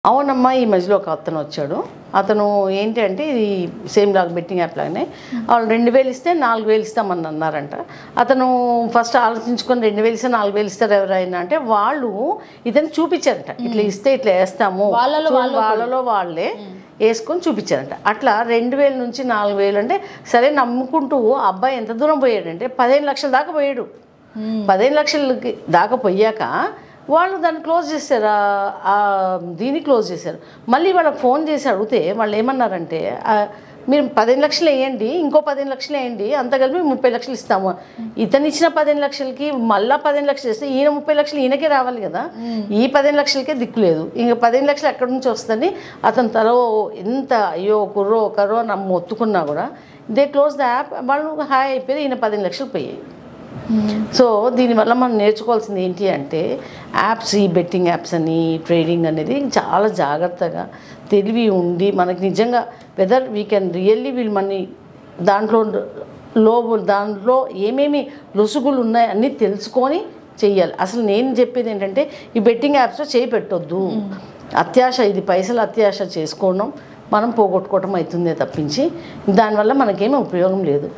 అవునమ్మా ఈ మధ్యలో ఒక అతను వచ్చాడు. అతను ఏంటి అంటే ఇది సేమ్ లాగా బెట్టింగ్ యాప్ లాగానే వాళ్ళు 2000 ఇస్తే 4000 ఇస్తామని అన్నారంట. అతను ఫస్ట్ ఆలోచించుకొని 2000 ఇస్తే 4000 ఇస్తారు ఎవరైనా అంటే వాళ్ళు ఇతను చూపించారంట. ఇట్లా ఇస్తే ఇట్లా వేస్తాము వాళ్ళలో వాళ్ళే వేసుకొని చూపించారంట. అట్లా 2000 నుంచి 4000 అంటే సరే నమ్ముకుంటూ అబ్బాయి ఎంత దూరం పోయాడంటే 15 లక్షల దాకా పోయాడు. 15 లక్షలకి దాకా పోయాక వాళ్ళు దాన్ని క్లోజ్ చేశారు. దీన్ని క్లోజ్ చేశారు. మళ్ళీ వాళ్ళకి ఫోన్ చేసి అడిగితే వాళ్ళు ఏమన్నారంటే మీరు 15 లక్షలు వేయండి, ఇంకో 15 లక్షలు వేయండి, అంత కలిపి 30 లక్షలు ఇస్తాము. ఇతను ఇచ్చిన 15 లక్షలకి మళ్ళీ 15 లక్షలు ఇస్తే ఈయన 30 లక్షలు ఈయనకే రావాలి కదా. ఈ 15 లక్షలకే దిక్కు లేదు. ఇంక 15 లక్షలు ఎక్కడి నుంచి వస్తుందని అతను తలో ఎంత అయ్యో కుర్రో కర్రో నమ్ము ఒత్తుకున్నా కూడా దే క్లోజ్ ద యాప్. వాళ్ళు హాయ్ అయిపోయి ఈయన 15 లక్షలు పోయాయి. సో దీనివల్ల మనం నేర్చుకోవాల్సింది ఏంటి అంటే యాప్స్, ఈ బెట్టింగ్ యాప్స్ అని ట్రేడింగ్ అనేది చాలా జాగ్రత్తగా తెలివి ఉండి మనకి నిజంగా whether we can really we'll money దాంట్లో ఏమేమి లొసుగులు ఉన్నాయి అన్నీ తెలుసుకొని చెయ్యాలి. అసలు నేను చెప్పేది ఏంటంటే ఈ బెట్టింగ్ యాప్స్లో చేయి పెట్టొద్దు. అత్యాశ, ఇది పైసలు అత్యాశ చేసుకోవడం మనం పోగొట్టుకోవడం అవుతుందే తప్పించి దానివల్ల మనకేమీ ఉపయోగం లేదు.